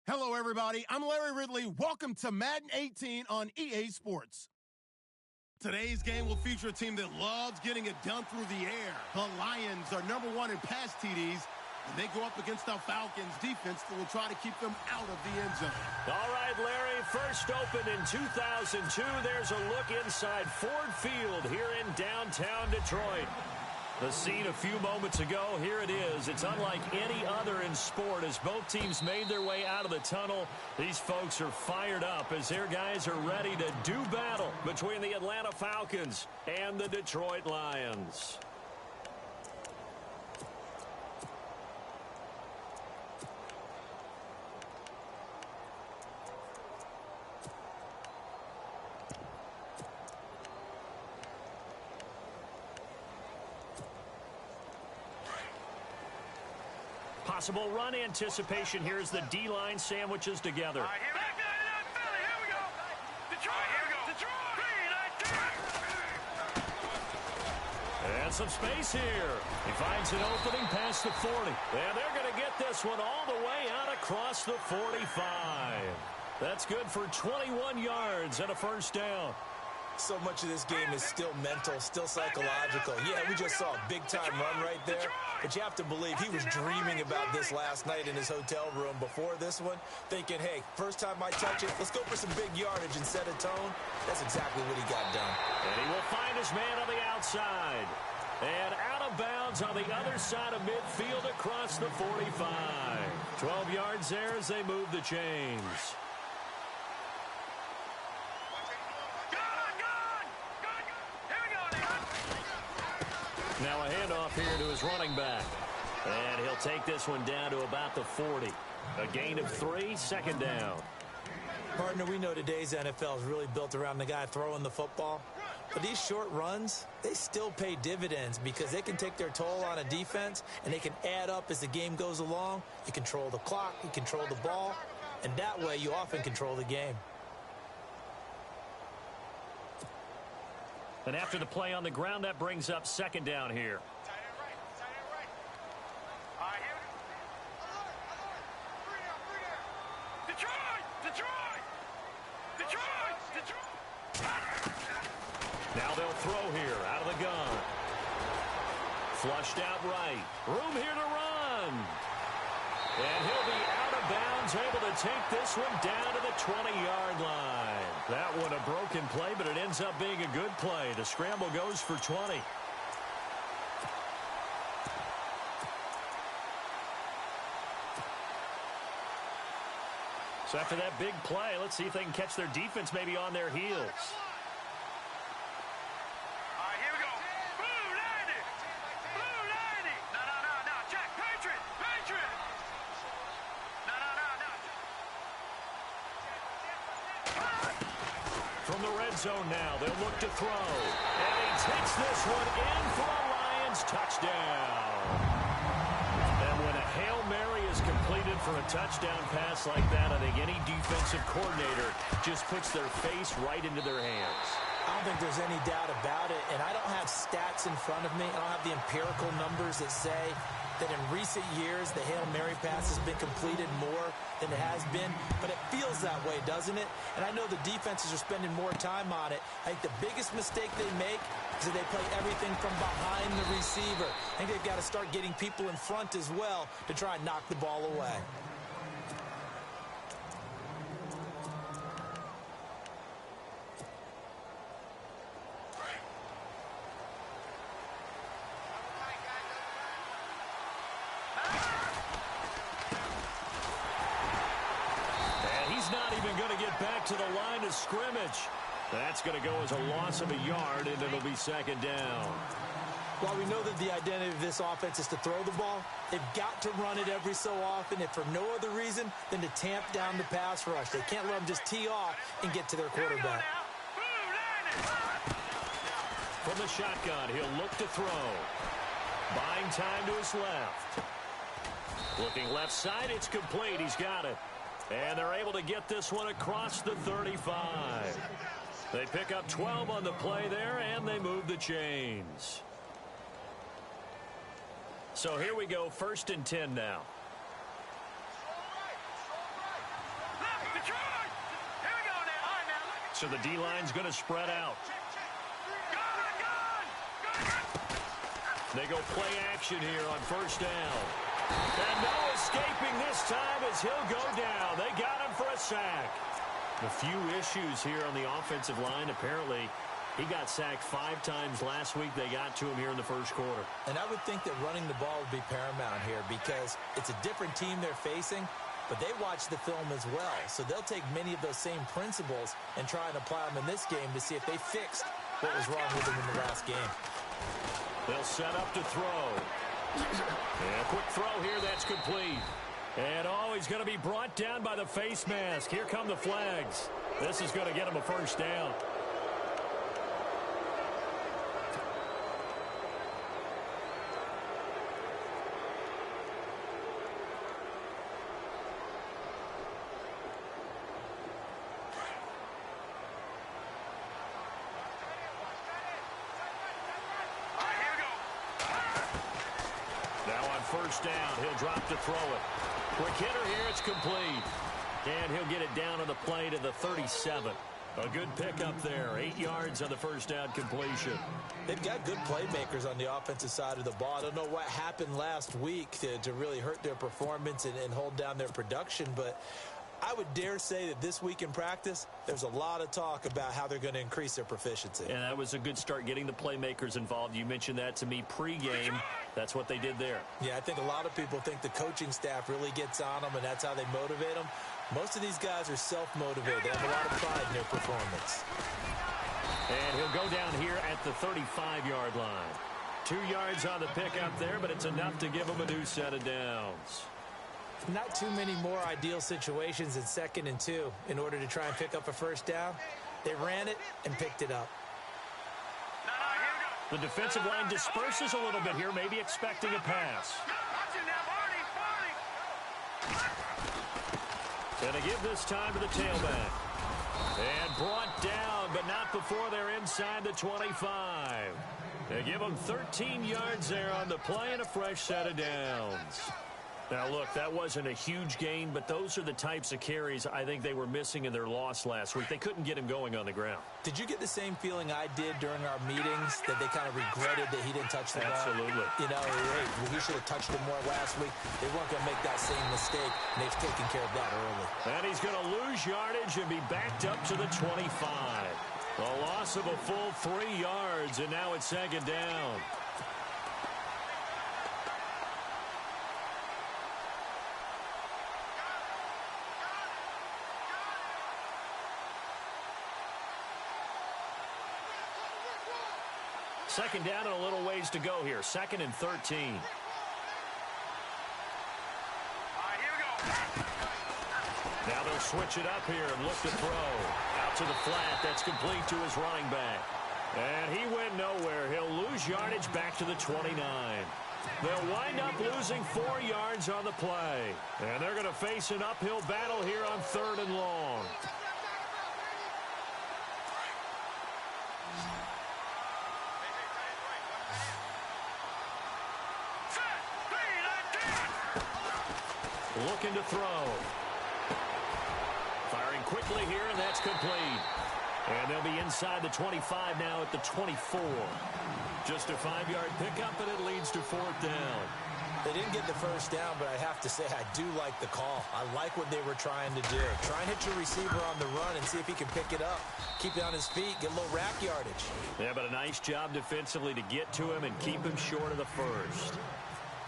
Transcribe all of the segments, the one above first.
Hello, everybody. I'm Larry Ridley. Welcome to Madden 18 on EA Sports. Today's game will feature a team that loves getting it done through the air. The Lions are #1 in pass TDs, and they go up against the Falcons defense that will try to keep them out of the end zone. All right, Larry, first opened in 2002. There's a look inside Ford Field here in downtown Detroit. The scene a few moments ago, here it is. It's unlike any other in sport as both teams made their way out of the tunnel. These folks are fired up as their guys are ready to do battle between the Atlanta Falcons and the Detroit Lions. Possible run anticipation here as the D-line sandwiches together. All right, here we go. Detroit, here we go. Detroit. And some space here. He finds an opening past the 40. And they're going to get this one all the way out across the 45. That's good for 21 yards and a first down. So much of this game is still mental, still psychological. Yeah, we just saw a big-time run right there, but you have to believe he was dreaming about this last night in his hotel room before this one, thinking, hey, first time I touch it, let's go for some big yardage and set a tone. That's exactly what he got done. And he will find his man on the outside. And out of bounds on the other side of midfield across the 45. 12 yards there as they move the chains. Now a handoff here to his running back. And he'll take this one down to about the 40. A gain of 3, second down. Partner, we know today's NFL is really built around the guy throwing the football. But these short runs, they still pay dividends because they can take their toll on a defense and they can add up as the game goes along. You control the clock, you control the ball, and that way you often control the game. And after the play on the ground, that brings up second down here. Now they'll throw here out of the gun. Flushed out right. Room here to run. And he'll be out of bounds, able to take this one down to the 20-yard line. That one a broken play, but it ends up being a good play. The scramble goes for 20. So after that big play, let's see if they can catch their defense maybe on their heels. From the red zone now, they'll look to throw. And he takes this one in for a Lions touchdown. And when a Hail Mary is completed for a touchdown pass like that, I think any defensive coordinator just puts their face right into their hands. I don't think there's any doubt about it, and I don't have stats in front of me. I don't have the empirical numbers that say that in recent years the Hail Mary pass has been completed more than it has been, but it feels that way, doesn't it? And I know the defenses are spending more time on it. I think the biggest mistake they make is that they play everything from behind the receiver. I think they've got to start getting people in front as well to try and knock the ball away. To the line of scrimmage. That's going to go as a loss of a yard, and it'll be second down. While we know that the identity of this offense is to throw the ball, they've got to run it every so often, if for no other reason than to tamp down the pass rush. They can't let them just tee off and get to their quarterback. From the shotgun, he'll look to throw. Buying time to his left. Looking left side, it's complete. He's got it. And they're able to get this one across the 35. They pick up 12 on the play there, and they move the chains. So here we go, 1st and 10 now. So the D-line's going to spread out. They go play action here on first down. And no escaping this time as he'll go down. They got him for a sack. A few issues here on the offensive line. Apparently, he got sacked 5 times last week. They got to him here in the first quarter. And I would think that running the ball would be paramount here because it's a different team they're facing, but they watch the film as well. So they'll take many of those same principles and try and apply them in this game to see if they fixed what was wrong with them in the last game. They'll set up to throw. And a quick throw here, that's complete. And, oh, he's going to be brought down by the face mask. Here come the flags. This is going to get him a first down. First down. He'll drop to throw it. Quick hitter here. It's complete. And he'll get it down on the play to the 37. A good pickup there. 8 yards on the first down completion. They've got good playmakers on the offensive side of the ball. I don't know what happened last week to really hurt their performance and hold down their production, but I would dare say that this week in practice, there's a lot of talk about how they're going to increase their proficiency. And that was a good start getting the playmakers involved. You mentioned that to me pregame. That's what they did there. Yeah, I think a lot of people think the coaching staff really gets on them, and that's how they motivate them. Most of these guys are self-motivated. They have a lot of pride in their performance. And he'll go down here at the 35-yard line. 2 yards on the pickup there, but it's enough to give them a new set of downs. Not too many more ideal situations in 2nd and 2 in order to try and pick up a first down. They ran it and picked it up. The defensive line disperses a little bit here, maybe expecting a pass. Gonna give this time to the tailback. And brought down, but not before they're inside the 25. They give them 13 yards there on the play and a fresh set of downs. Now, look, that wasn't a huge gain, but those are the types of carries I think they were missing in their loss last week. They couldn't get him going on the ground. Did you get the same feeling I did during our meetings, that they kind of regretted that he didn't touch the ball? Absolutely. You know, hey, he should have touched it more last week. They weren't going to make that same mistake, and they've taken care of that early. And he's going to lose yardage and be backed up to the 25. A loss of a full 3 yards, and now it's 2nd down. Second down and a little ways to go here. 2nd and 13. Now they'll switch it up here and look to throw. Out to the flat. That's complete to his running back. And he went nowhere. He'll lose yardage back to the 29. They'll wind up losing 4 yards on the play. And they're going to face an uphill battle here on 3rd and long. Looking to throw. Firing quickly here, and that's complete. And they'll be inside the 25 now at the 24. Just a 5-yard pickup, and it leads to 4th down. They didn't get the first down, but I have to say I do like the call. I like what they were trying to do. Try and hit your receiver on the run and see if he can pick it up. Keep it on his feet, get a little rack yardage. Yeah, but a nice job defensively to get to him and keep him short of the first.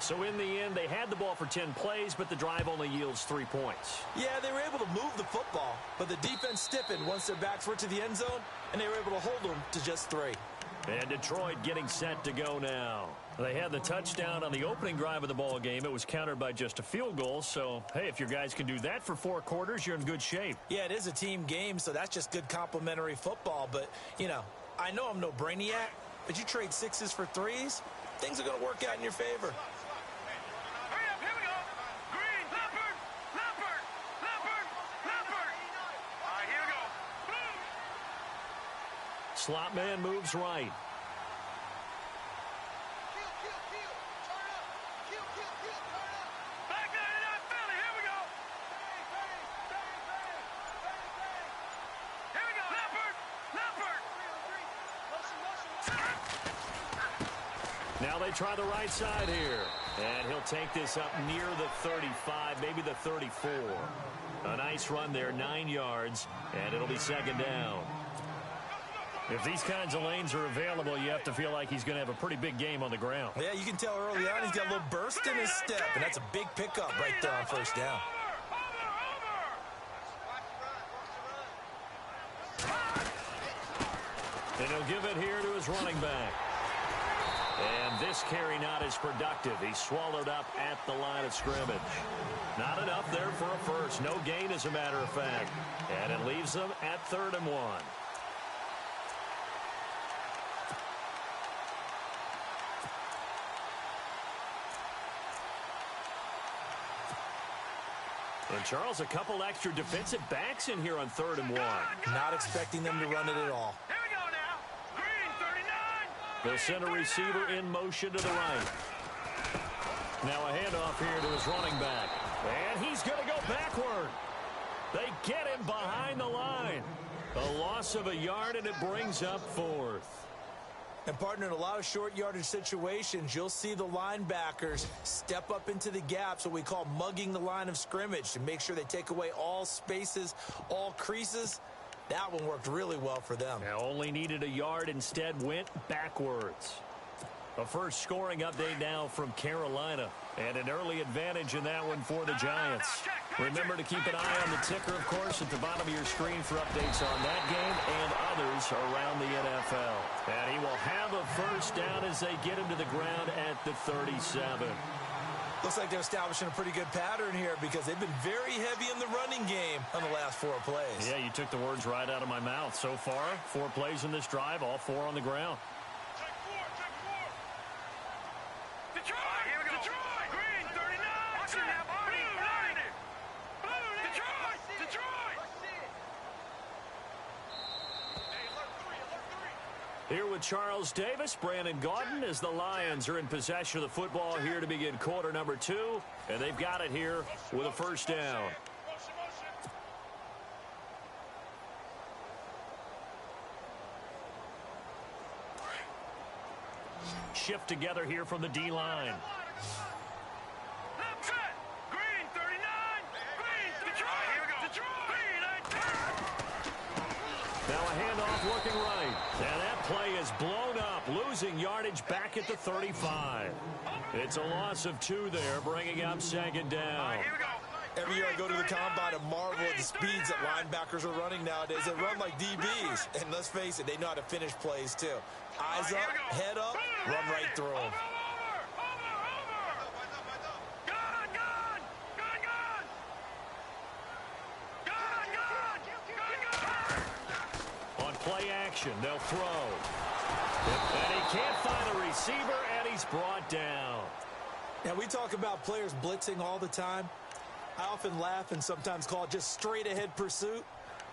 So in the end, they had the ball for 10 plays, but the drive only yields 3 points. Yeah, they were able to move the football, but the defense stiffened once their backs were to the end zone, and they were able to hold them to just 3. And Detroit getting set to go now. They had the touchdown on the opening drive of the ball game. It was countered by just a field goal. So, hey, if your guys can do that for 4 quarters, you're in good shape. Yeah, it is a team game, so that's just good complimentary football. But, you know, I know I'm no brainiac, but you trade 6s for 3s, things are going to work out in your favor. Slot man moves right. Now they try the right side here. And he'll take this up near the 35, maybe the 34. A nice run there, 9 yards, and it'll be second down. If these kinds of lanes are available, you have to feel like he's going to have a pretty big game on the ground. Yeah, you can tell early on he's got a little burst in his step, and that's a big pickup right there on first down. And he'll give it here to his running back. And this carry not as productive. He's swallowed up at the line of scrimmage. Not enough there for a first. No gain, as a matter of fact. And it leaves them at 3rd and 1. And Charles, a couple extra defensive backs in here on 3rd and 1. Not expecting them to run it at all. Here we go now. Green 39. They'll send a receiver in motion to the right. Now a handoff here to his running back. And he's going to go backward. They get him behind the line. A loss of a yard, and it brings up 4th. And, partner, in a lot of short yardage situations, you'll see the linebackers step up into the gaps, what we call mugging the line of scrimmage, to make sure they take away all spaces, all creases. That one worked really well for them. Now only needed a yard, instead went backwards. A first scoring update now from Carolina, and an early advantage in that one for the Giants. Remember to keep an eye on the ticker, of course, at the bottom of your screen for updates on that game and others around the NFL. And he will have a first down as they get him to the ground at the 37. Looks like they're establishing a pretty good pattern here because they've been very heavy in the running game on the last 4 plays. Yeah, you took the words right out of my mouth. So far, 4 plays in this drive, all 4 on the ground. Detroit! Here we go. Detroit! Green 39. Watch it now, Barney. Blue 90. Blue 90. Detroit! Detroit! Here with Charles Davis, Brandon Gaudin, as the Lions are in possession of the football here to begin quarter number 2. And they've got it here with a first down. Shift together here from the D-line. Left set. Green 39. Green. Detroit. Here we go. Detroit. Green 19. Now a handoff working right. And that play is blown up, losing yardage back at the 35. It's a loss of 2 there, bringing up second down. Here we go. Every year I go to the combine and marvel at the speeds that linebackers are running nowadays. They run like DBs. And let's face it, they know how to finish plays too. Eyes up, head up, run right through them. Over. Gone. On play action, they'll throw. And he can't find a receiver, and he's brought down. Now, we talk about players blitzing all the time. I often laugh and sometimes call it just straight-ahead pursuit.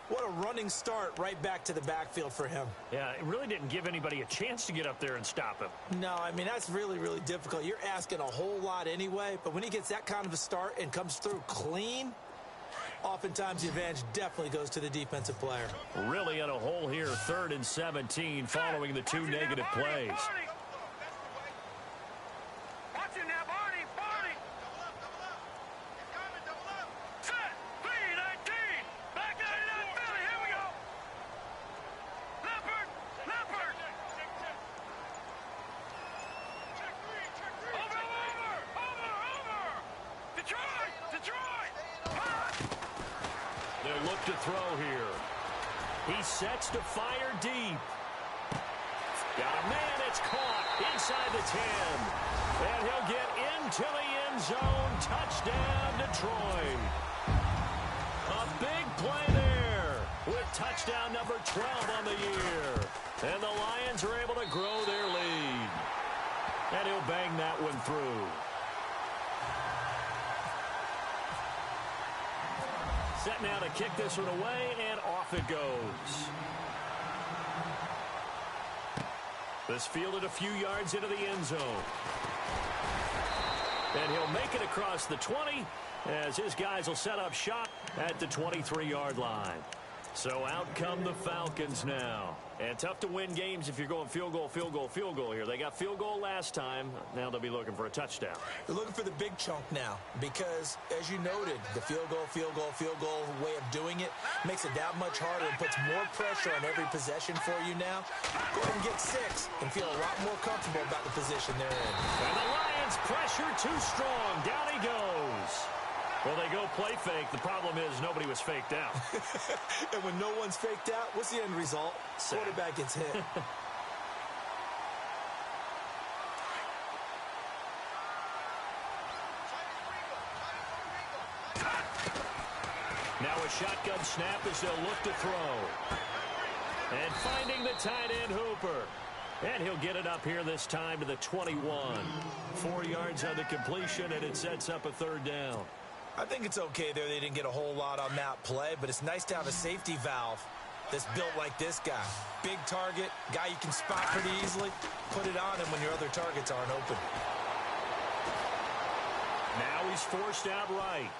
What a running start right back to the backfield for him. Yeah, it really didn't give anybody a chance to get up there and stop him. No, I mean, that's really, really difficult. You're asking a whole lot anyway, but when he gets that kind of a start and comes through clean, oftentimes the advantage definitely goes to the defensive player. Really in a hole here, 3rd and 17, following the 2 negative plays. Watch it now, Barney. Set. Green 19. Back 99. Philly. Here we go. Leopard. Over. Detroit. They'll look to throw here. He sets to fire deep. Got a man, it's caught inside the 10. And he'll get into the end zone. Touchdown, Detroit. A big play there with touchdown number 12 on the year. And the Lions are able to grow their lead. And he'll bang that one through. Set now to kick this one away, and off it goes. This fielded a few yards into the end zone. And he'll make it across the 20 as his guys will set up shop at the 23-yard line. So out come the Falcons now. And tough to win games if you're going field goal, field goal, field goal here. They got field goal last time. Now they'll be looking for a touchdown. They're looking for the big chunk now because, as you noted, the field goal way of doing it makes it that much harder and puts more pressure on every possession for you now. Go ahead and get 6 and feel a lot more comfortable about the position they're in. And the Lions pressure too strong. Down he goes. Well, they go play fake. The problem is nobody was faked out. And when no one's faked out, what's the end result? Quarterback gets hit. Now a shotgun snap as they'll look to throw. And finding the tight end Hooper. And he'll get it up here this time to the 21. 4 yards on the completion, and it sets up a 3rd down. I think it's okay there. They didn't get a whole lot on that play, but it's nice to have a safety valve that's built like this guy. Big target, guy you can spot pretty easily. Put it on him when your other targets aren't open. Now he's forced out right.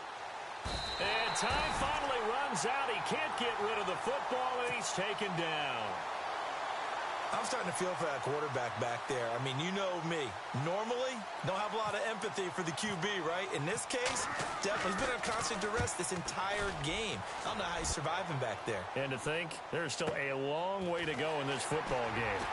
And time finally runs out. He can't get rid of the football, and he's taken down. I'm starting to feel for that quarterback back there. I mean, you know me. Normally, don't have a lot of empathy for the QB, right? In this case, definitely he's been on constant duress this entire game. I don't know how he's surviving back there. And to think, there's still a long way to go in this football game.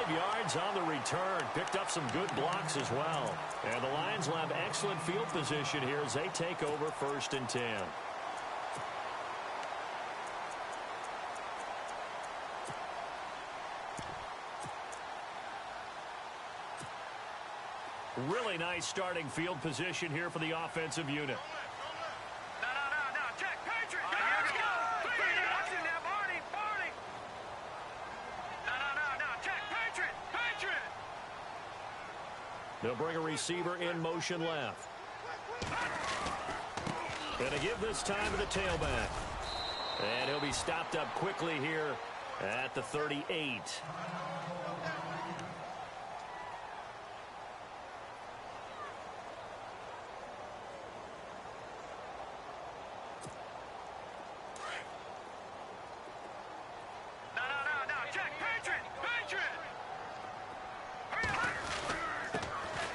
Yards on the return. Picked up some good blocks as well. And the Lions will have excellent field position here as they take over 1st and 10. Really nice starting field position here for the offensive unit. Check, Patriot. Let's go. Watching now, Barney. Check, Patriot. They'll bring a receiver in motion left. Gonna give this time to the tailback. And he'll be stopped up quickly here at the 38.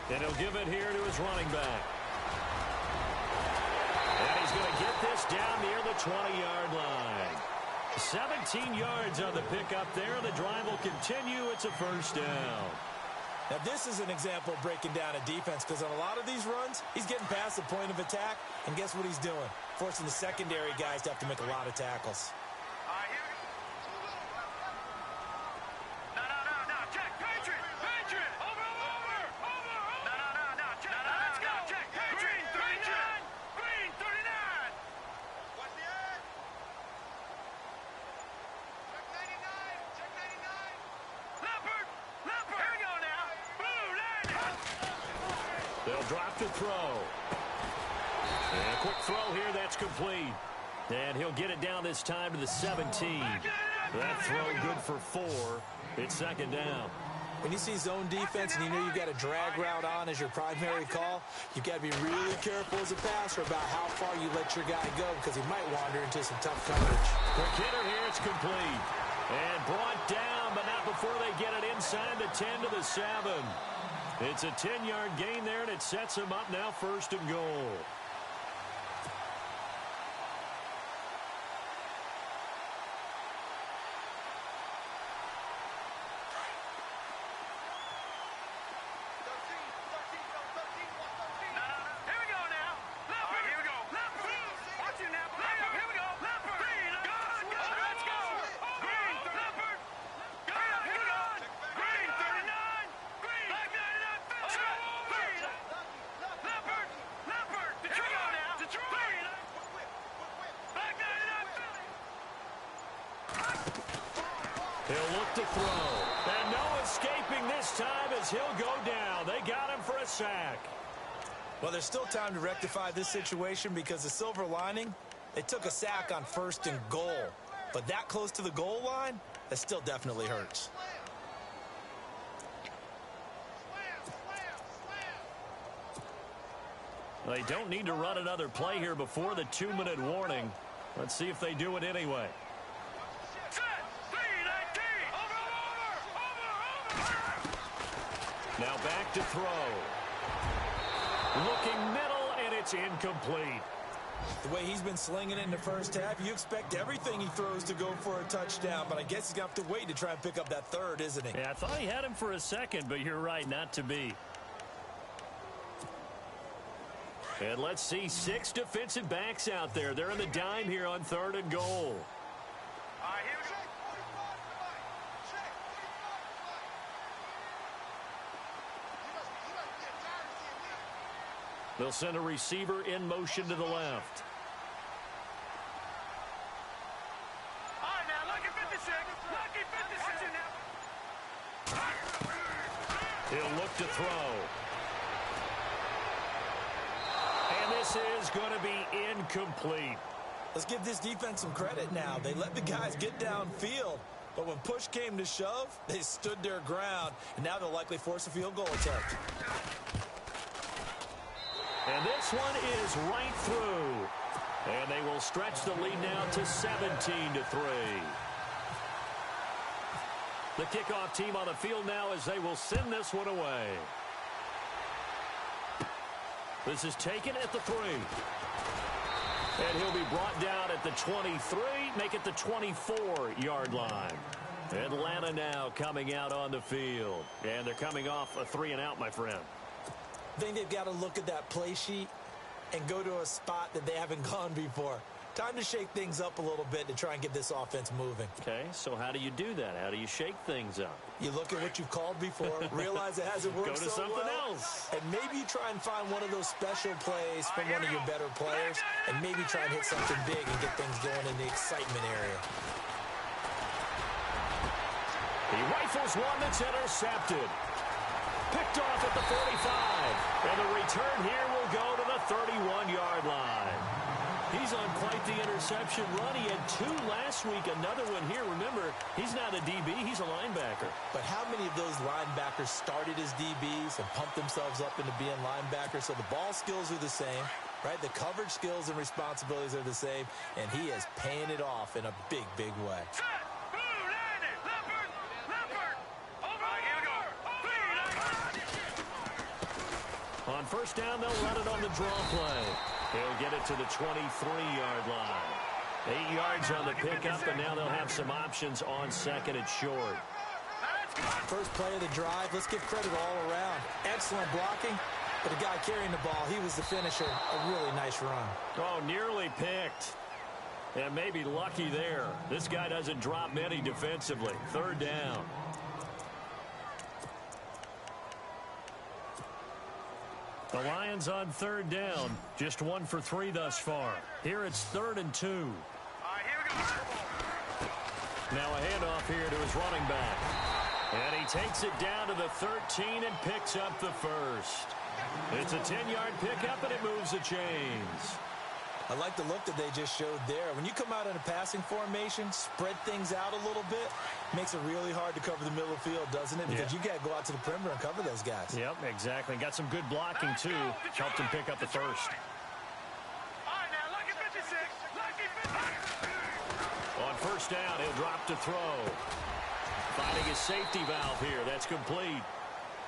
And he'll give it here to his running back. And he's going to get this down near the 20-yard line. 17 yards on the pickup there. The drive will continue. It's a 1st down. Now, this is an example of breaking down a defense because on a lot of these runs, he's getting past the point of attack, and guess what he's doing? Forcing the secondary guys to have to make a lot of tackles. They'll drop to throw. And a quick throw here, that's complete. And he'll get it down this time to the 17. That throw good for 4. It's 2nd down. When you see zone defense and you know you've got a drag route on as your primary call, you've got to be really careful as a passer about how far you let your guy go because he might wander into some tough coverage. Quick hitter here, it's complete. And brought down, but not before they get it inside the 10 to the 7. It's a 10-yard gain there, and it sets him up now 1st and goal. He'll look to throw. And no escaping this time as he'll go down. They got him for a sack. Well, there's still time to rectify this situation because the silver lining, they took a sack on 1st and goal. But that close to the goal line, that still definitely hurts. They don't need to run another play here before the 2-minute warning. Let's see if they do it anyway. Now back to throw. Looking middle, and it's incomplete. The way he's been slinging it in the first half, you expect everything he throws to go for a touchdown, but I guess he's going to have to wait to try and pick up that third, isn't he? Yeah, I thought he had him for a second, but you're right, not to be. And let's see 6 defensive backs out there. They're in the dime here on 3rd and goal. They'll send a receiver in motion to the left. All right, now, lucky 56. Lucky 56. He'll look to throw. And this is going to be incomplete. Let's give this defense some credit now. They let the guys get downfield, but when push came to shove, they stood their ground, and now they'll likely force a field goal attempt. And this one is right through. And they will stretch the lead now to 17-3. The kickoff team on the field now as they will send this one away. This is taken at the 3. And he'll be brought down at the 23, make it the 24-yard line. Atlanta now coming out on the field. And they're coming off a 3-and-out, my friend. I think they've got to look at that play sheet and go to a spot that they haven't gone before. Time to shake things up a little bit to try and get this offense moving. Okay, so how do you do that? How do you shake things up? You look at what you've called before, realize it hasn't worked Go to so something well, else. and maybe you try and find one of those special plays from one of your better players, and maybe try and hit something big and get things going in the excitement area. He rifles one that's intercepted. Picked off at the 45. And the return here will go to the 31-yard line. He's on quite the interception run. He had 2 last week, another one here. Remember, he's not a DB, he's a linebacker. But how many of those linebackers started as DBs and pumped themselves up into being linebackers? So the ball skills are the same, right? The coverage skills and responsibilities are the same, and he is paying it off in a big, big way. On first down, they'll run it on the draw play. He'll get it to the 23-yard line. 8 yards on the pickup, and now they'll have some options on 2nd and short. First play of the drive, let's give credit all around. Excellent blocking, but the guy carrying the ball, he was the finisher. A really nice run. Oh, nearly picked. And maybe lucky there. This guy doesn't drop many defensively. 3rd down. The Lions on 3rd down. Just 1 for 3 thus far. Here it's 3rd and 2. All right, here we go. Now a handoff here to his running back. And he takes it down to the 13 and picks up the first. It's a 10-yard pickup, and it moves the chains. I like the look that they just showed there. When you come out in a passing formation, spread things out a little bit, makes it really hard to cover the middle of the field, doesn't it? Because you got to go out to the perimeter and cover those guys. Yep, exactly. Got some good blocking, too. Helped him pick up the first. All right, now, lucky 56. Lucky 56. On first down, he'll drop to throw. Finding his safety valve here. That's complete.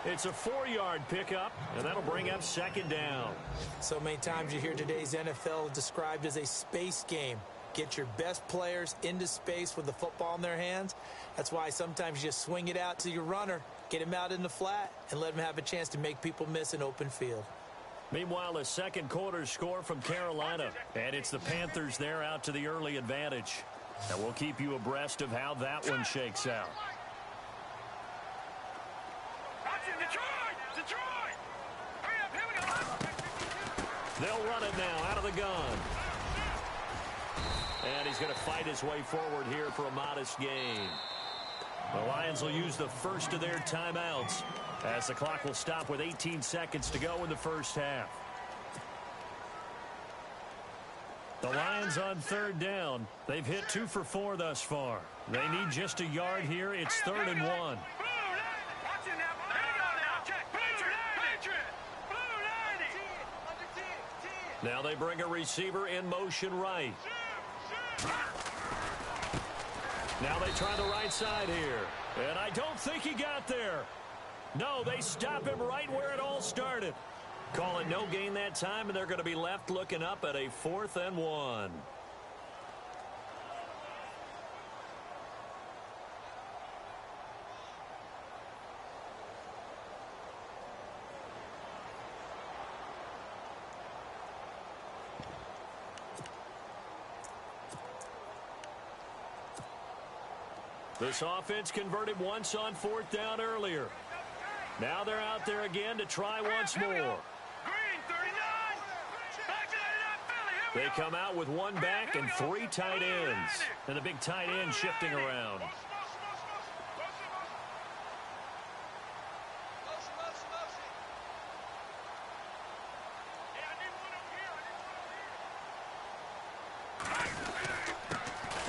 It's a 4-yard pickup, and that'll bring up 2nd down. So many times you hear today's NFL described as a space game. Get your best players into space with the football in their hands. That's why sometimes you just swing it out to your runner, get him out in the flat, and let him have a chance to make people miss an open field. Meanwhile, a second quarter score from Carolina, and it's the Panthers there out to the early advantage. And we'll keep you abreast of how that one shakes out. They'll run it now out of the gun. And he's going to fight his way forward here for a modest gain. The Lions will use the first of their timeouts as the clock will stop with 18 seconds to go in the first half. The Lions on 3rd down. They've hit 2 for 4 thus far. They need just a yard here. It's 3rd and 1. Now they bring a receiver in motion right. Now they try the right side here. And I don't think he got there. No, they stop him right where it all started. Call it no gain that time, and they're going to be left looking up at a 4th and 1. This offense converted once on 4th down earlier. Now they're out there again to try once more. They come out with one back and 3 tight ends. And the big tight end shifting around.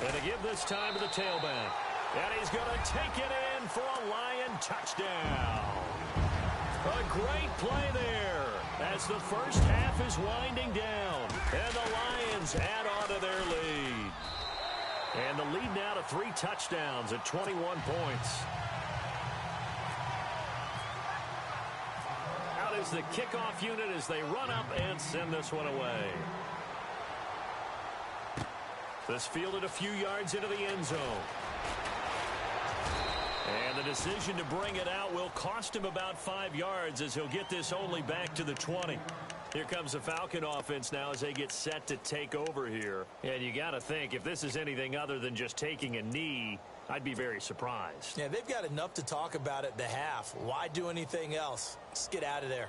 And to give this time to the tailback. And he's going to take it in for a Lion touchdown. A great play there as the first half is winding down. And the Lions add on to their lead. And the lead now to 3 touchdowns at 21 points. Out is the kickoff unit as they run up and send this one away. This fielded a few yards into the end zone. And the decision to bring it out will cost him about 5 yards as he'll get this only back to the 20. Here comes the Falcon offense now as they get set to take over here. And you got to think, if this is anything other than just taking a knee, I'd be very surprised. Yeah, they've got enough to talk about at the half. Why do anything else? Just get out of there.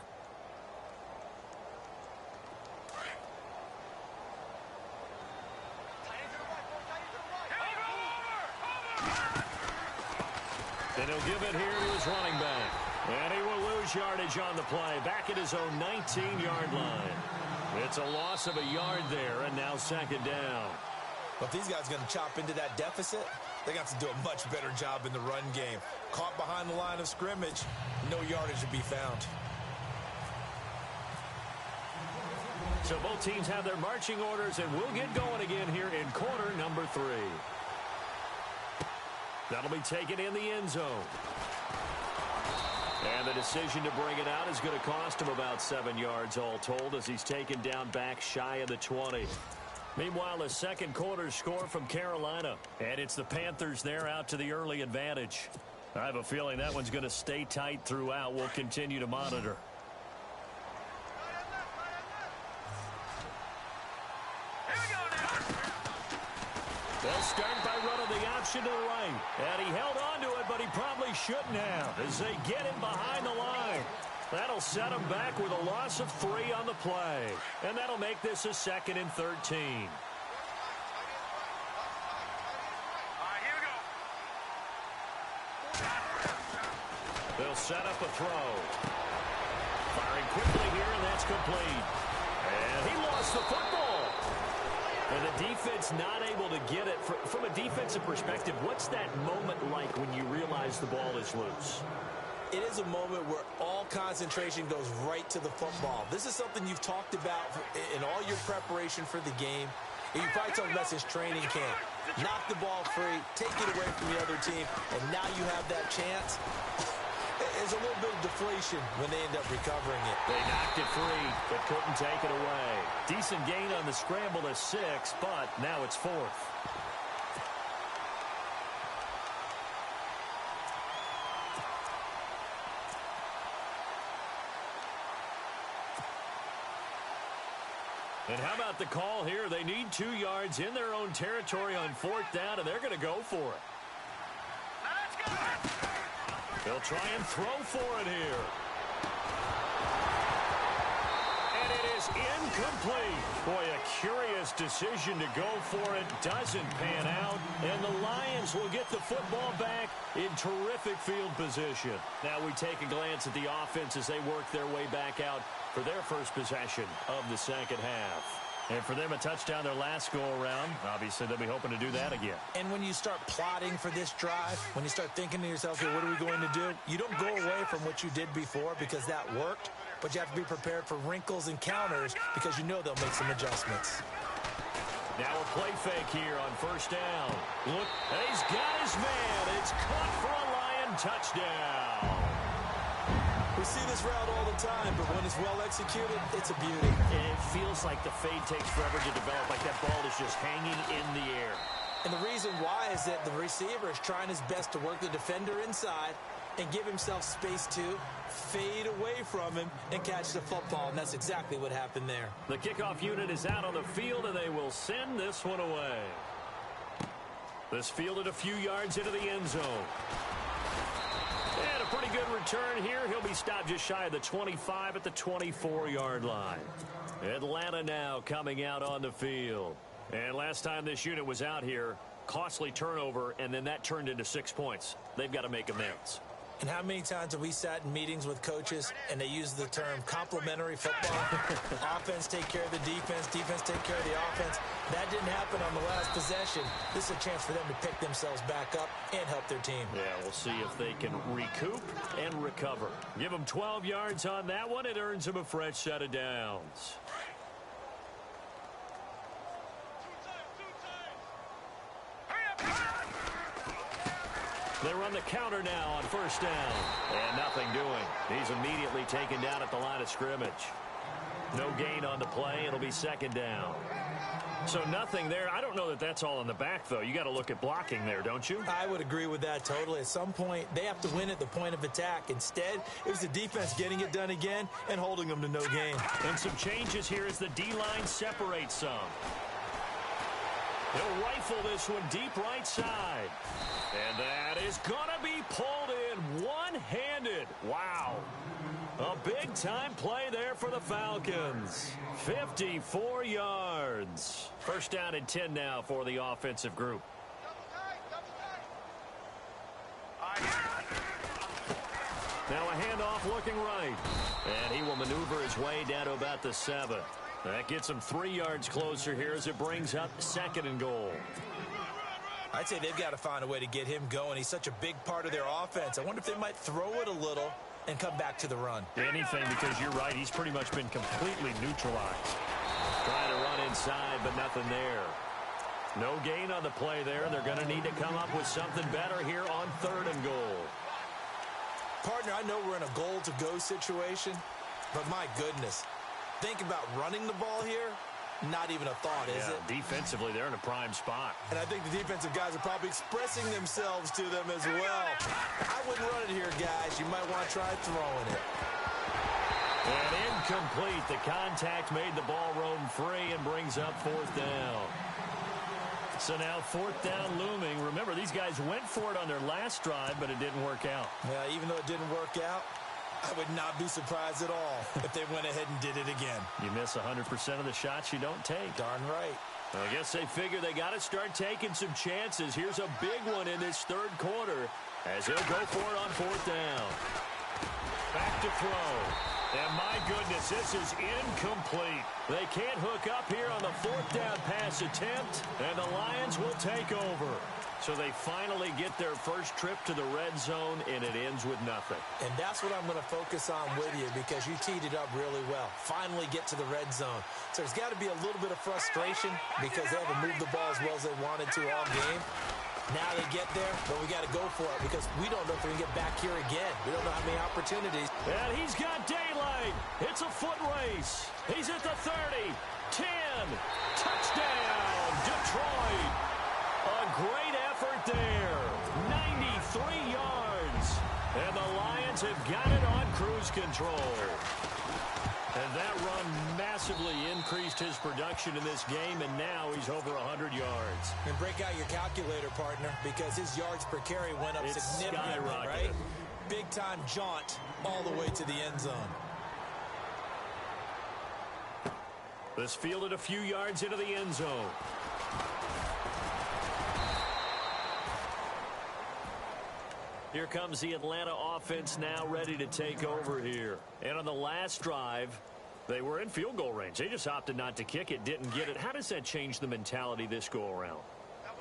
And he'll give it here to his running back. And he will lose yardage on the play. Back at his own 19-yard line. It's a loss of a yard there, and now 2nd down. Well, if these guys are going to chop into that deficit, they got to do a much better job in the run game. Caught behind the line of scrimmage, no yardage to be found. So both teams have their marching orders, and we'll get going again here in quarter number 3. That'll be taken in the end zone. And the decision to bring it out is going to cost him about 7 yards all told as he's taken down back shy of the 20. Meanwhile, the second quarter score from Carolina. And it's the Panthers there out to the early advantage. I have a feeling that one's going to stay tight throughout. We'll continue to monitor. They'll start by running the option to the right. And he held on to it, but he probably shouldn't have as they get him behind the line. That'll set him back with a loss of 3 on the play. And that'll make this a 2nd and 13. All right, here we go. They'll set up a throw. Firing quickly here, and that's complete. And he lost the football. And the defense not able to get it. From a defensive perspective, what's that moment like when you realize the ball is loose? It is a moment where all concentration goes right to the football. This is something you've talked about in all your preparation for the game. And you probably talked about since training camp. Knock the ball free, take it away from the other team, and now you have that chance. There's a little bit of deflation when they end up recovering it. They knocked it free, but couldn't take it away. Decent gain on the scramble to 6, but now it's 4th. And how about the call here? They need 2 yards in their own territory on 4th down, and they're going to go for it. Let's go. They'll try and throw for it here. And it is incomplete. Boy, a curious decision to go for it. Doesn't pan out. And the Lions will get the football back in terrific field position. Now we take a glance at the offense as they work their way back out for their first possession of the second half. And for them, a touchdown their last go-around. Obviously, they'll be hoping to do that again. And when you start plotting for this drive, when you start thinking to yourself, hey, what are we going to do? You don't go away from what you did before because that worked. but you have to be prepared for wrinkles and counters because you know they'll make some adjustments. Now a play fake here on first down. Look, he's got his man. It's caught for a Lion touchdown. We see this route all the time, but when it's well executed, it's a beauty. It feels like the fade takes forever to develop, like that ball is just hanging in the air. And the reason why is that the receiver is trying his best to work the defender inside and give himself space to fade away from him and catch the football, and that's exactly what happened there. The kickoff unit is out on the field, and they will send this one away. This fielded a few yards into the end zone. And a pretty good return here. He'll be stopped just shy of the 25 at the 24-yard line. Atlanta now coming out on the field. And last time this unit was out here, costly turnover, and then that turned into 6 points. They've got to make amends. And how many times have we sat in meetings with coaches and they use the term complementary football? Offense take care of the defense, defense take care of the offense. That didn't happen on the last possession. This is a chance for them to pick themselves back up and help their team. Yeah, we'll see if they can recoup and recover. Give them 12 yards on that one. It earns them a fresh set of downs. They run the counter now on first down. And nothing doing. He's immediately taken down at the line of scrimmage. No gain on the play. It'll be second down. So nothing there. I don't know that that's all in the back, though. You got to look at blocking there, don't you? I would agree with that totally. At some point, they have to win at the point of attack. Instead, it was the defense getting it done again and holding them to no gain. And some changes here as the D-line separates some. He'll rifle this one deep right side. And that is going to be pulled in one-handed. Wow. A big-time play there for the Falcons. 54 yards. First down and 10 now for the offensive group. Now a handoff looking right. And he will maneuver his way down to about the 7. That gets him 3 yards closer here as it brings up second and goal. I'd say they've got to find a way to get him going. He's such a big part of their offense. I wonder if they might throw it a little and come back to the run. Anything, because you're right. He's pretty much been completely neutralized. Trying to run inside, but nothing there. No gain on the play there. They're going to need to come up with something better here on third and goal. Partner, I know we're in a goal-to-go situation, but my goodness. Think about running the ball here. Not even a thought, is it? Defensively, they're in a prime spot. And I think the defensive guys are probably expressing themselves to them as well. I wouldn't run it here, guys. You might want to try throwing it. And incomplete. The contact made the ball roam free and brings up fourth down. So now fourth down looming. Remember, these guys went for it on their last drive, but it didn't work out. Yeah, even though it didn't work out, I would not be surprised at all if they went ahead and did it again. You miss 100% of the shots you don't take. Darn right. Well, I guess they figure they got to start taking some chances. Here's a big one in this third quarter as he'll go for it on fourth down. Back to throw. And my goodness, this is incomplete. They can't hook up here on the fourth down pass attempt, and the Lions will take over. So they finally get their first trip to the red zone, and it ends with nothing. And that's what I'm going to focus on with you because you teed it up really well. Finally get to the red zone. So there's got to be a little bit of frustration because they haven't moved the ball as well as they wanted to all game. Now they get there, but we got to go for it because we don't know if we can get back here again. We don't know how many opportunities. And he's got daylight. It's a foot race. He's at the 30, 10, touchdown, Detroit. A great effort there. 93 yards. And the Lions have got it on cruise control. And that run massively increased his production in this game, and now he's over 100 yards. And break out your calculator, partner, because his yards per carry went up significantly, right? Big-time jaunt all the way to the end zone. This fielded a few yards into the end zone. Here comes the Atlanta offense now ready to take over here. And on the last drive, they were in field goal range. They just opted not to kick it, didn't get it. How does that change the mentality this go-around?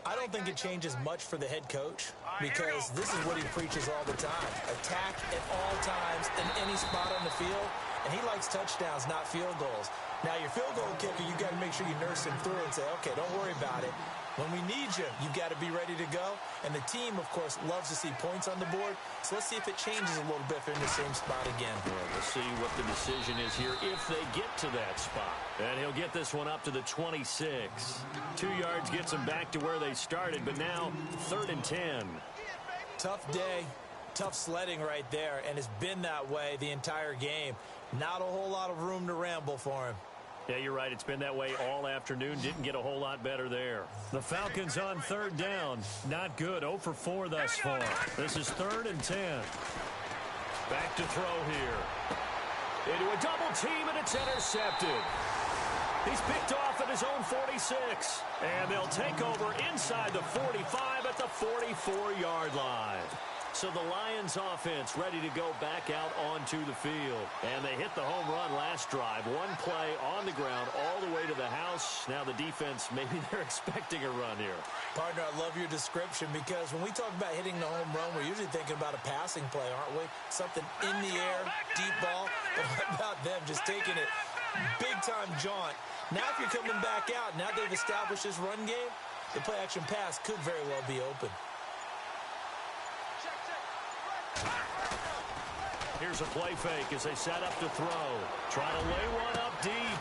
I don't think it changes much for the head coach because this is what he preaches all the time. Attack at all times in any spot on the field, and he likes touchdowns, not field goals. Now, your field goal kicker, you got to make sure you nurse him through and say, okay, don't worry about it. When we need you, you got to be ready to go. And the team, of course, loves to see points on the board. So let's see if it changes a little bit if they're in the same spot again. Well, we'll see what the decision is here if they get to that spot. And he'll get this one up to the 26. 2 yards gets them back to where they started, but now 3rd and 10. Tough day, tough sledding right there, and it's been that way the entire game. Not a whole lot of room to ramble for him. Yeah, you're right. It's been that way all afternoon. Didn't get a whole lot better there. The Falcons on 3rd down. Not good. 0 for 4 thus far. This is 3rd and 10. Back to throw here. Into a double team, and it's intercepted. He's picked off at his own 46. And they'll take over inside the 45 at the 44-yard line. So the Lions offense ready to go back out onto the field. And they hit the home run last drive. One play on the ground all the way to the house. Now the defense, maybe they're expecting a run here. Partner, I love your description because when we talk about hitting the home run, we're usually thinking about a passing play, aren't we? Something in the air, deep ball. But what about them just taking it big-time jaunt? Now if you're coming back out, now they've established this run game, the play-action pass could very well be open. Here's a play fake as they set up to throw. Try to lay one up deep.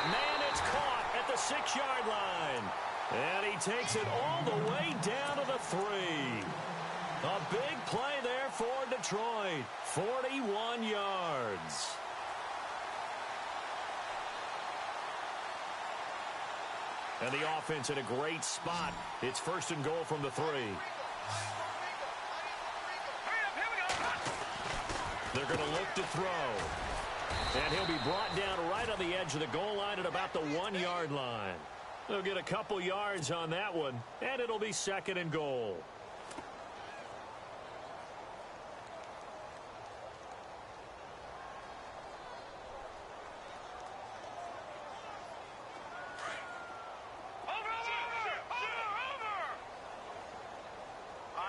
Man, it's caught at the 6-yard line. And he takes it all the way down to the 3. A big play there for Detroit. 41 yards. And the offense in a great spot. It's 1st and goal from the 3. They're going to look to throw. And he'll be brought down right on the edge of the goal line at about the 1-yard line. They'll get a couple yards on that one, and it'll be 2nd and goal.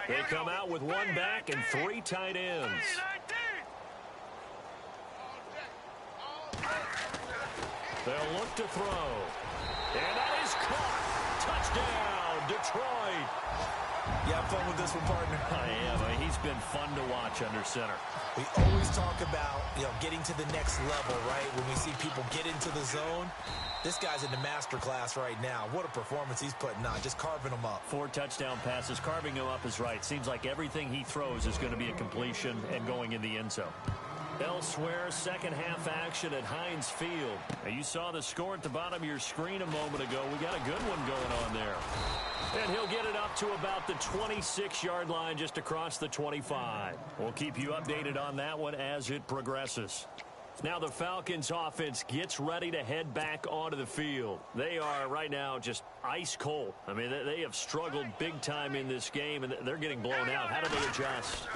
They come out with 1 back and 3 tight ends. They'll look to throw. And that is caught. Touchdown, Detroit. You have fun with this one, partner? I am. I mean, he's been fun to watch under center. We always talk about, getting to the next level, right? When we see people get into the zone. This guy's in the master class right now. What a performance he's putting on, just carving them up. 4 touchdown passes. Carving him up is right. Seems like everything he throws is going to be a completion and going in the end zone. Elsewhere, second half action at Heinz Field. Now, you saw the score at the bottom of your screen a moment ago. We got a good one going on there. And he'll get it up to about the 26-yard line just across the 25. We'll keep you updated on that one as it progresses. Now the Falcons offense gets ready to head back onto the field. They are right now just ice cold. I mean, they have struggled big time in this game, and they're getting blown out. How do they adjust?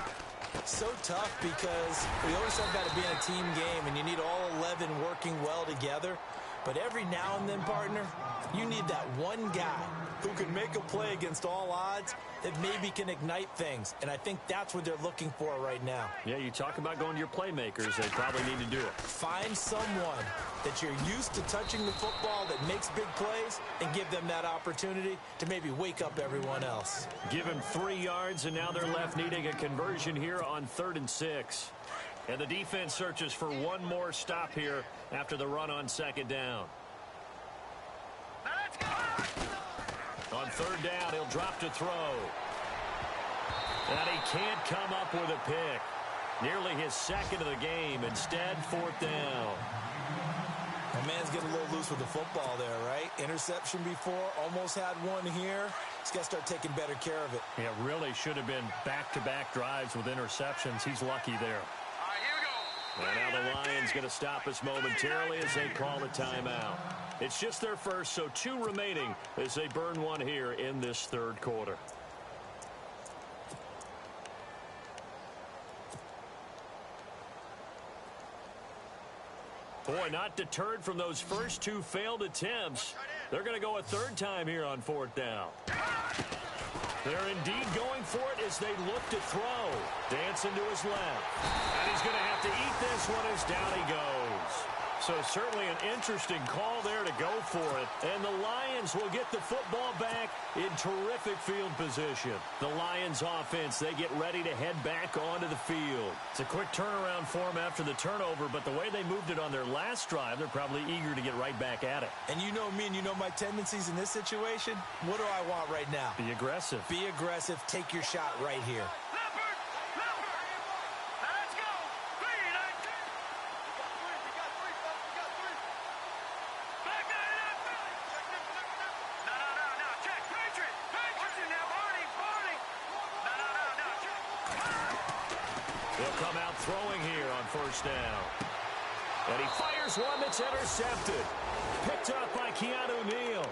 So tough because we always talk about it being a team game, and you need all 11 working well together. But every now and then, partner, you need that one guy who can make a play against all odds that maybe can ignite things. And I think that's what they're looking for right now. Yeah, you talk about going to your playmakers. They probably need to do it. Find someone that you're used to touching the football that makes big plays and give them that opportunity to maybe wake up everyone else. Give him 3 yards, and now they're left needing a conversion here on 3rd and 6. And the defense searches for one more stop here after the run on 2nd down. On 3rd down, he'll drop to throw. And he can't come up with a pick. Nearly his 2nd of the game. Instead, 4th down. My man's getting a little loose with the football there, right? Interception before, almost had one here. He's got to start taking better care of it. Yeah, really should have been back-to-back drives with interceptions. He's lucky there. And now the Lions going to stop us momentarily as they call a timeout. It's just their first, so 2 remaining as they burn one here in this 3rd quarter. Boy, not deterred from those first 2 failed attempts. They're going to go a 3rd time here on 4th down. They're indeed going for it as they look to throw. Dancing to his left. And he's going to have to eat this one as down he goes. So certainly an interesting call there to go for it. And the Lions will get the football back in terrific field position. The Lions offense, they get ready to head back onto the field. It's a quick turnaround for them after the turnover, but the way they moved it on their last drive, they're probably eager to get right back at it. And you know me and you know my tendencies in this situation. What do I want right now? Be aggressive. Be aggressive. Take your shot right here. He'll come out throwing here on first down. And he fires one that's intercepted. Picked up by Keanu Neal.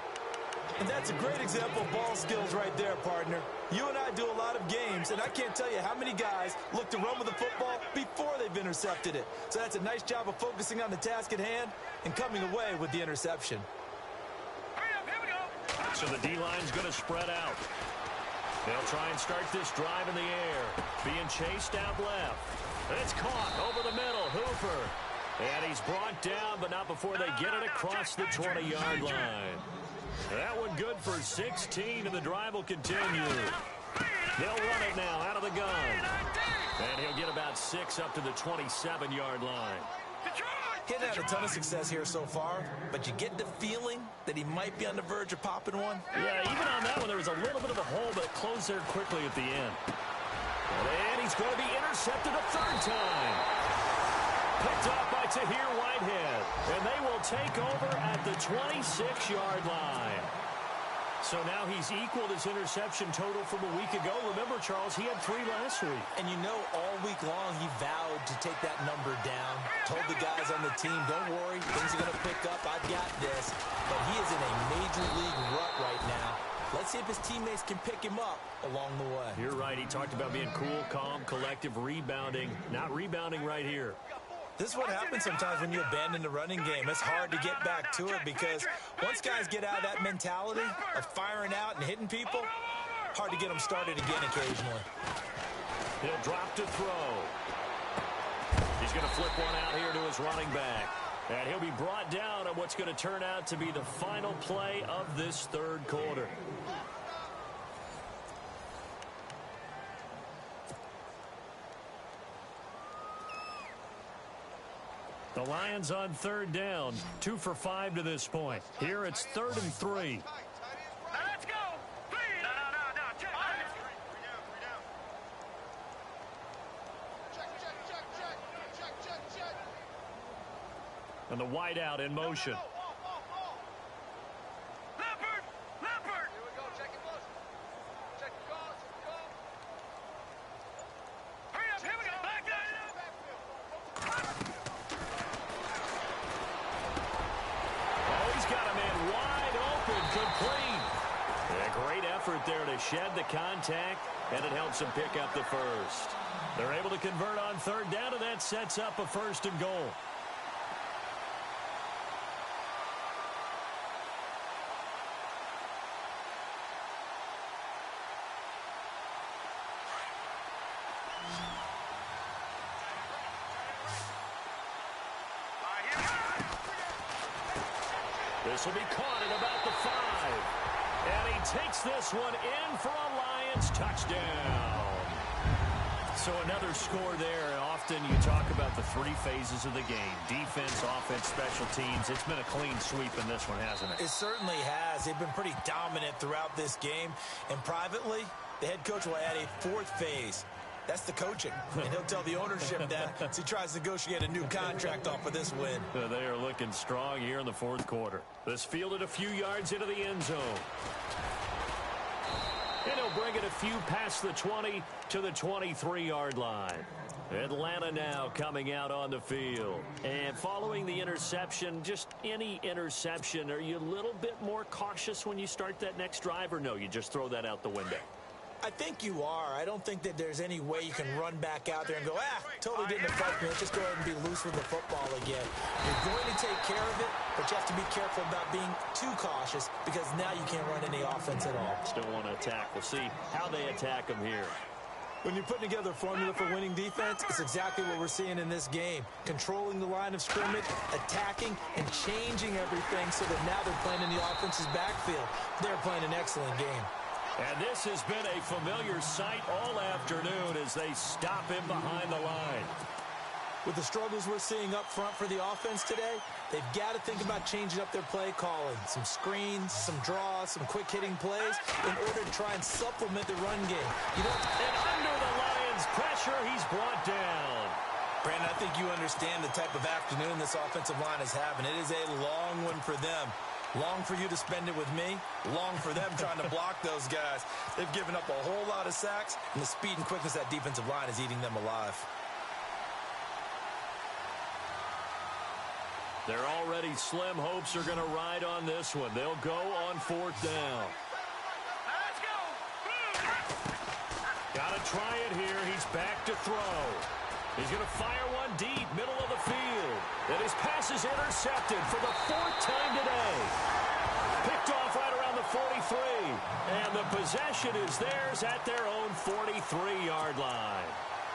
And that's a great example of ball skills right there, partner. You and I do a lot of games, and I can't tell you how many guys look to run with the football before they've intercepted it. So that's a nice job of focusing on the task at hand and coming away with the interception. Here we go. So the D-line's going to spread out. They'll try and start this drive in the air. Being chased out left. And it's caught over the middle. Hooper. And he's brought down, but not before they get it across the 20-yard line. That one good for 16, and the drive will continue. They'll run it now out of the gun. And he'll get about 6 up to the 27-yard line. He hasn't had a ton of success here so far, but you get the feeling that he might be on the verge of popping one. Yeah, even on that one, there was a little bit of a hole, but it closed there quickly at the end. And he's going to be intercepted a third time. Picked up by Tahir Whitehead. And they will take over at the 26-yard line. So now he's equaled his interception total from a week ago. Remember, Charles, he had 3 last week. And you know, all week long, he vowed to take that number down. Told the guys on the team, don't worry, things are going to pick up. I've got this. But he is in a major league rut right now. Let's see if his teammates can pick him up along the way. You're right. He talked about being cool, calm, collective, rebounding. Not rebounding right here. This is what happens sometimes when you abandon the running game. It's hard to get back to it because once guys get out of that mentality of firing out and hitting people, hard to get them started again occasionally. He'll drop to throw. He's going to flip one out here to his running back. And he'll be brought down on what's going to turn out to be the final play of this third quarter. The Lions on third down, 2 for 5 to this point. Here it's 3rd and 3. Now let's go. Please. No. Check. Check. And the wideout in motion. Leopard. Here we go. Check it close. Check the call. Hurry up. Here we go. Back there. He's got a man wide open, complete. A great effort there to shed the contact, and it helps him pick up the first. They're able to convert on third down, and that sets up a 1st and goal. This will be caught at about the 5. And he takes this one in for a Lions touchdown. So another score there. Often you talk about the 3 phases of the game. Defense, offense, special teams. It's been a clean sweep in this one, hasn't it? It certainly has. They've been pretty dominant throughout this game. And privately, the head coach will add a 4th phase. That's the coaching. And he'll tell the ownership that as he tries to negotiate a new contract off of this win. They are looking strong here in the 4th quarter. This fielded a few yards into the end zone. And he'll bring it a few past the 20 to the 23-yard line. Atlanta now coming out on the field. And following the interception, just any interception, are you a little bit more cautious when you start that next drive, or no, you just throw that out the window? I think you are. I don't think that there's any way you can run back out there and go, totally didn't affect me. Let's just go ahead and be loose with the football again. You're going to take care of it but you have to be careful about being too cautious because now you can't run any offense at all. Still want to attack. We'll see how they attack them here. When you're putting together a formula for winning defense, it's exactly what we're seeing in this game. Controlling the line of scrimmage, attacking, and changing everything so that now they're playing in the offense's backfield. They're playing an excellent game. And this has been a familiar sight all afternoon as they stop him behind the line. With the struggles we're seeing up front for the offense today, they've got to think about changing up their play calling. Some screens, some draws, some quick-hitting plays in order to try and supplement the run game. And under the Lions' pressure, he's brought down. Brandon, I think you understand the type of afternoon this offensive line is having. It is a long one for them. Long for you to spend it with me. Long for them trying to block those guys. They've given up a whole lot of sacks, and the speed and quickness of that defensive line is eating them alive. Their already slim hopes are going to ride on this one. They'll go on 4th down. Let's go. Got to try it here. He's back to throw. He's going to fire one deep, middle of the field. And his pass is intercepted for the 4th time today. Picked off right around the 43. And the possession is theirs at their own 43-yard line.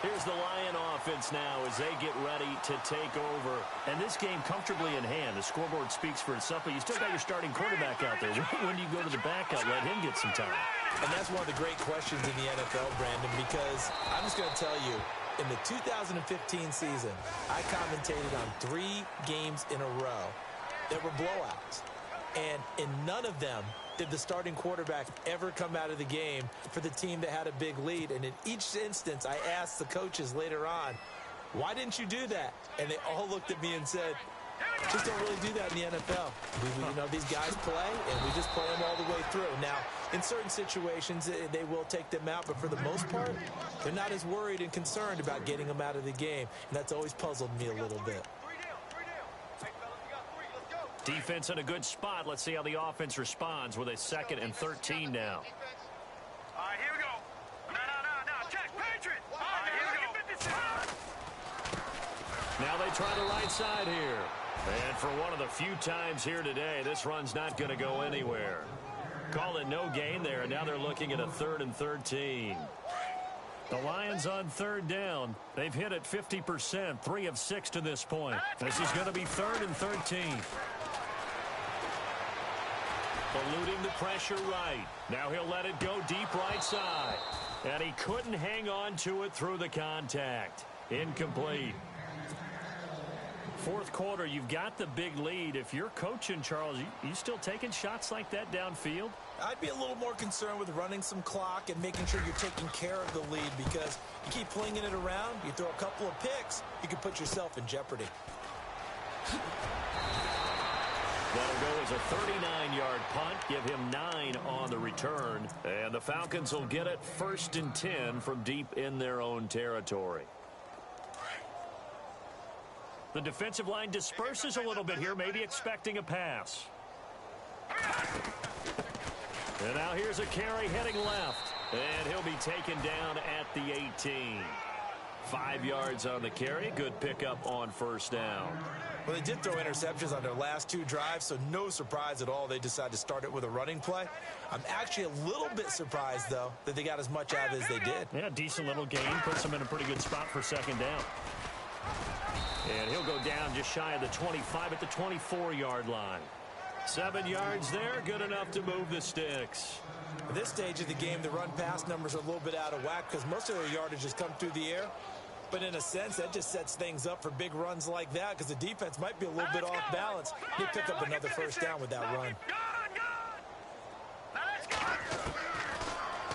Here's the Lion offense now as they get ready to take over. And this game comfortably in hand. The scoreboard speaks for itself, but you still got your starting quarterback out there. When do you go to the backup? Let him get some time. And that's one of the great questions in the NFL, Brandon, because I'm just going to tell you, in the 2015 season, I commentated on 3 games in a row that were blowouts. And in none of them did the starting quarterback ever come out of the game for the team that had a big lead. And in each instance, I asked the coaches later on, why didn't you do that? And they all looked at me and said, just don't really do that in the NFL. These guys play, and we just play them all the way through. Now, in certain situations, they will take them out, but for the most part, they're not as worried and concerned about getting them out of the game. And that's always puzzled me a little bit. Defense in a good spot. Let's see how the offense responds with a 2nd and 13 now. All right, here we go. No. Check, Patriot. All right, here we go. Now they try the right side here. And for one of the few times here today, this run's not going to go anywhere. Call it no gain there, and now they're looking at a 3rd and 13. The Lions on 3rd down. They've hit it 50%, 3 of 6 to this point. This is going to be 3rd and 13. Eluding the pressure right. Now he'll let it go deep right side. And he couldn't hang on to it through the contact. Incomplete. 4th quarter, you've got the big lead. If you're coaching, Charles, you still taking shots like that downfield? I'd be a little more concerned with running some clock and making sure you're taking care of the lead, because you keep flinging it around, you throw a couple of picks, you can put yourself in jeopardy. That'll go as a 39-yard punt. Give him 9 on the return. And the Falcons will get it 1st and 10 from deep in their own territory. The defensive line disperses a little bit here, maybe expecting a pass. And now here's a carry heading left. And he'll be taken down at the 18. 5 yards on the carry. Good pickup on 1st down. Well, they did throw interceptions on their last 2 drives, so no surprise at all they decided to start it with a running play. I'm actually a little bit surprised, though, that they got as much out of it as they did. Yeah, decent little gain. Puts them in a pretty good spot for 2nd down. And he'll go down just shy of the 25 at the 24-yard line. 7 yards there, good enough to move the sticks. At this stage of the game, the run-pass numbers are a little bit out of whack because most of their yardage has come through the air. But in a sense, that just sets things up for big runs like that because the defense might be a little bit off balance. They pick up another 1st down with that run.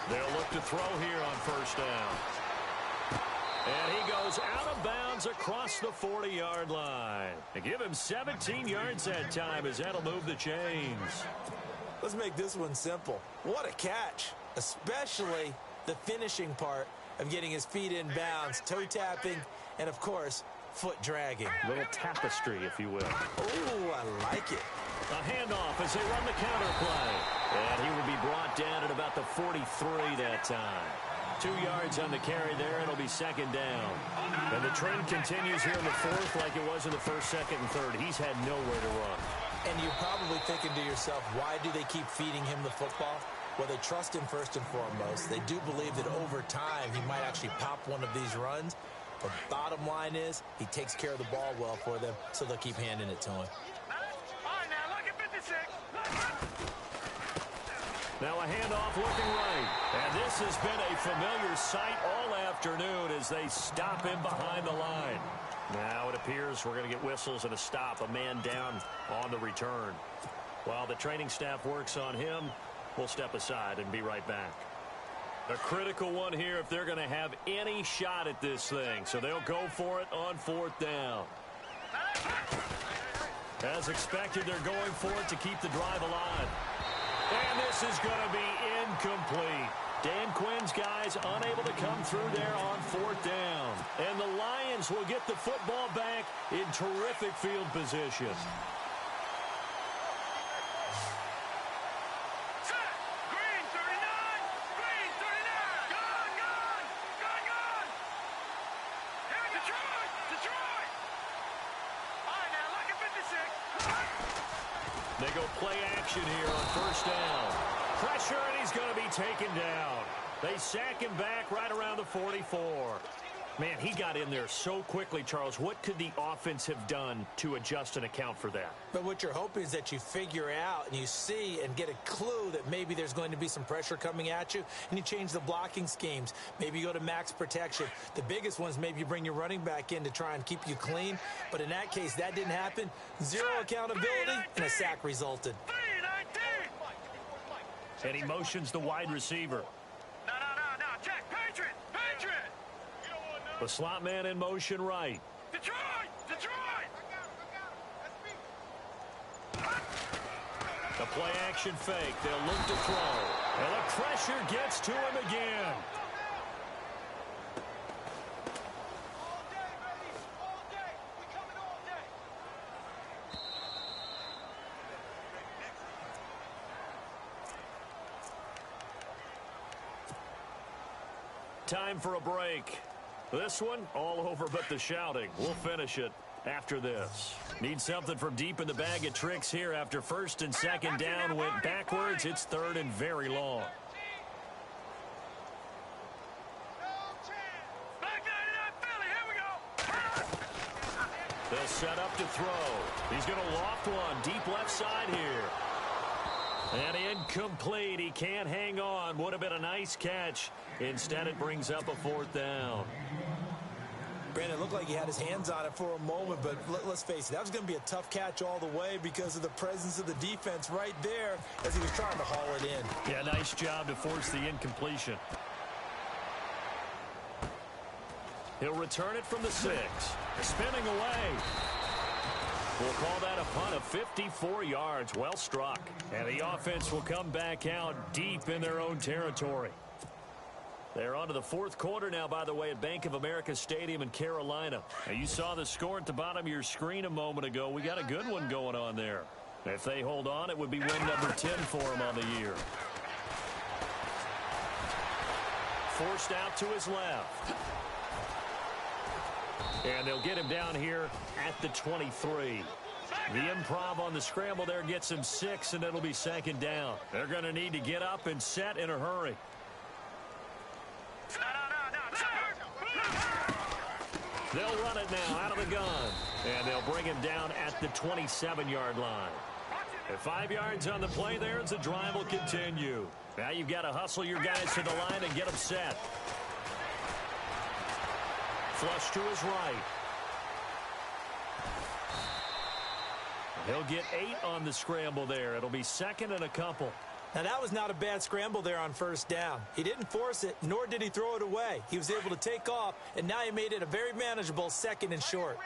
They'll look to throw here on 1st down. And he goes out of bounds across the 40-yard line. They give him 17 yards that time as that'll move the chains. Let's make this one simple. What a catch, especially the finishing part of getting his feet in bounds, toe tapping, and of course, foot dragging. A little tapestry, if you will. Oh, I like it. A handoff as they run the counter play. And he will be brought down at about the 43 that time. 2 yards on the carry there. It'll be 2nd down. And the trend continues here in the 4th like it was in the 1st, 2nd, and 3rd. He's had nowhere to run. And you're probably thinking to yourself, why do they keep feeding him the football? Well, they trust him first and foremost. They do believe that over time he might actually pop one of these runs. But bottom line is he takes care of the ball well for them, so they'll keep handing it to him. All right, now look at 56. Now a handoff looking right. And this has been a familiar sight all afternoon as they stop him behind the line. Now it appears we're going to get whistles and a stop. A man down on the return. While the training staff works on him, we'll step aside and be right back. A critical one here if they're going to have any shot at this thing. So they'll go for it on 4th down. As expected, they're going for it to keep the drive alive. And this is going to be incomplete. Dan Quinn's guys unable to come through there on 4th down. And the Lions will get the football back in terrific field position. Green 39. Green 39. Gone. Here, Detroit. All right, now look at 56. They go play action here on 1st down. Pressure, and he's going to be taken down. They sack him back right around the 44. Man, he got in there so quickly, Charles. What could the offense have done to adjust and account for that? But what you're hoping is that you figure out and you see and get a clue that maybe there's going to be some pressure coming at you, and you change the blocking schemes. Maybe you go to max protection. The biggest ones, maybe you bring your running back in to try and keep you clean. But in that case, that didn't happen. Zero accountability, and a sack resulted. And he motions the wide receiver. No. Check. Patriot. The slot man in motion right. Detroit. The play action fake. They'll look to throw. And the pressure gets to him again. Time for a break. This one, all over but the shouting. We'll finish it after this. Need something from deep in the bag of tricks here after 1st and 2nd down went backwards. It's 3rd and very long. They'll set up to throw. He's going to loft one deep left side here. And incomplete. He can't hang on. Would have been a nice catch. Instead, it brings up a 4th down. Brandon, it looked like he had his hands on it for a moment, but let's face it, that was going to be a tough catch all the way because of the presence of the defense right there as he was trying to haul it in. Yeah, nice job to force the incompletion. He'll return it from the 6. Spinning away. We'll call that a punt of 54 yards. Well struck. And the offense will come back out deep in their own territory. They're on to the 4th quarter now, by the way, at Bank of America Stadium in Carolina. Now, you saw the score at the bottom of your screen a moment ago. We got a good one going on there. If they hold on, it would be win number 10 for them on the year. Forced out to his left. And they'll get him down here at the 23. The improv on the scramble there gets him 6, and it'll be 2nd down. They're going to need to get up and set in a hurry. They'll run it now out of the gun. And they'll bring him down at the 27-yard line. At 5 yards on the play there as the drive will continue. Now you've got to hustle your guys to the line and get them set. Flush to his right. He'll get 8 on the scramble there. It'll be 2nd and a couple. Now, that was not a bad scramble there on 1st down. He didn't force it, nor did he throw it away. He was able to take off, and now he made it a very manageable 2nd and short.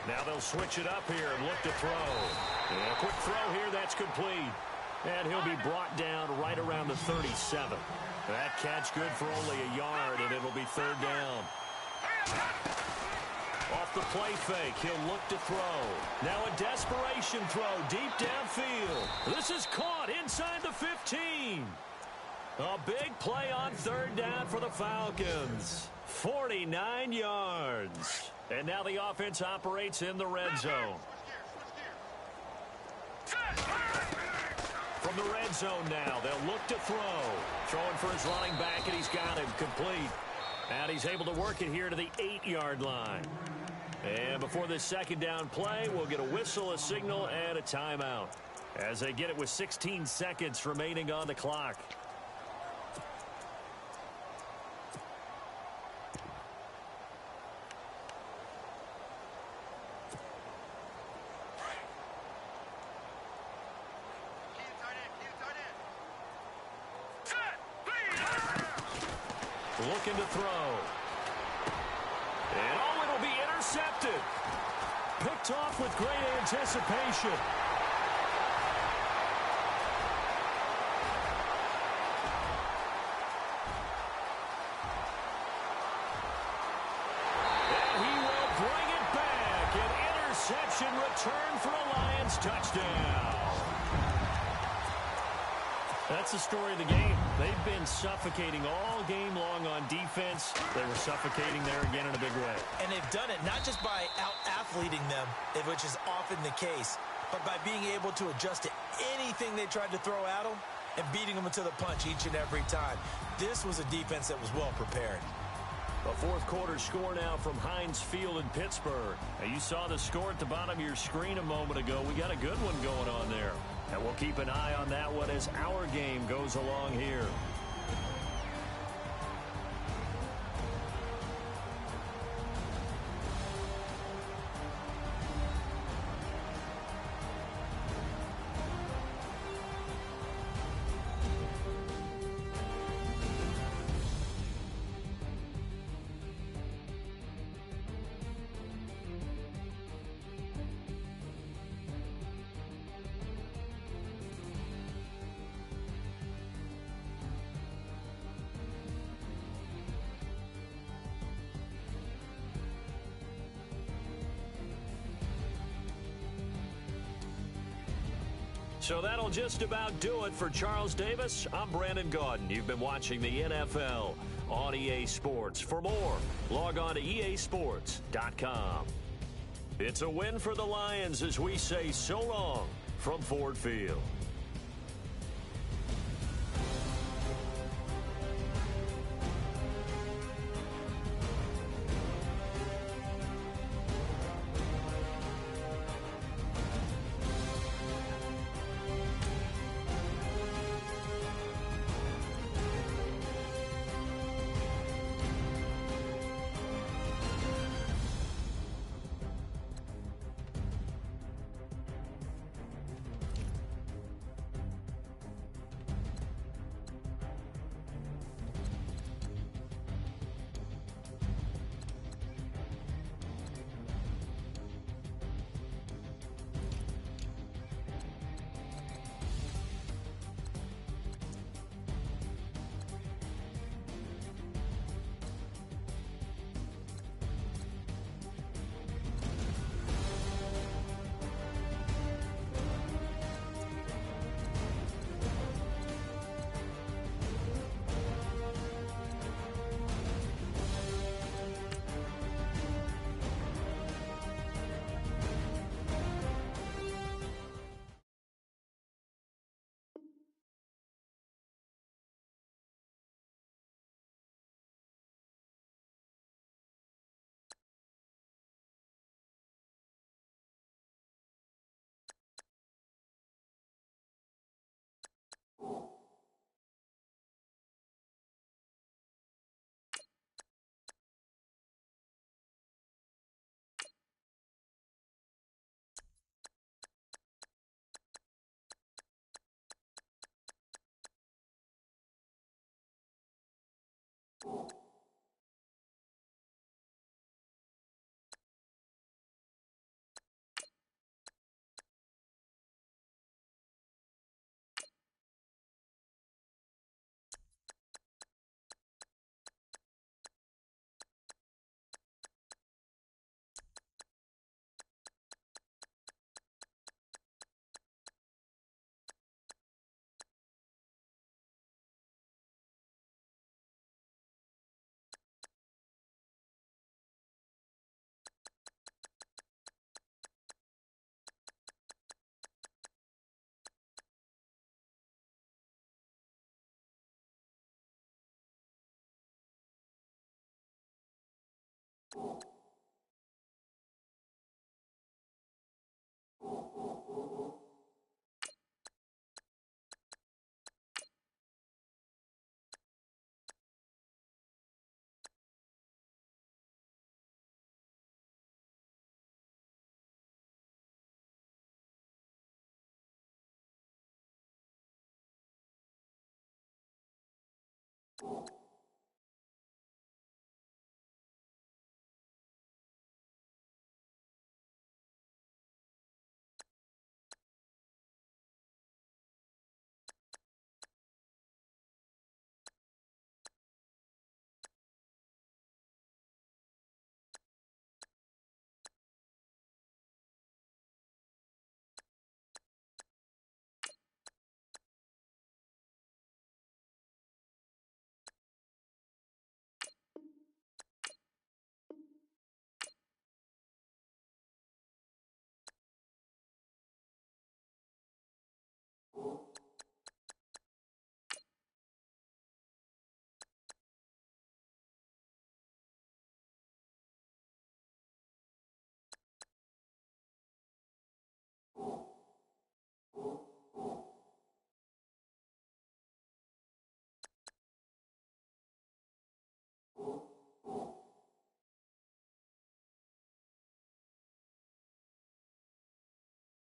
Now they'll switch it up here and look to throw. And a quick throw here, that's complete. And he'll be brought down right around the 37. That catch good for only a yard, and it'll be 3rd down. Off the play fake, he'll look to throw. Now a desperation throw deep downfield. This is caught inside the 15. A big play on third down for the Falcons. 49 yards. And now the offense operates in the red zone. From the red zone now, they'll look to throw. Throwing for his running back, and he's got him complete. And he's able to work it here to the 8-yard line. And before this second down play, we'll get a whistle, a signal, and a timeout, as they get it with 16 seconds remaining on the clock. Looking to throw. And oh, it'll be intercepted. Picked off with great anticipation. And he will bring it back. An interception return for a Lions touchdown. That's the story of the game. They've been suffocating all game long on defense. They were suffocating there again in a big way. And they've done it not just by out-athleting them, which is often the case, but by being able to adjust to anything they tried to throw at them and beating them to the punch each and every time. This was a defense that was well prepared. A fourth quarter score now from Heinz Field in Pittsburgh. Now, you saw the score at the bottom of your screen a moment ago. We got a good one going on there. And we'll keep an eye on that one as our game goes along here. So that'll just about do it for Charles Davis. I'm Brandon Gaudin. You've been watching the NFL on EA Sports. For more, log on to easports.com. It's a win for the Lions as we say so long from Ford Field. you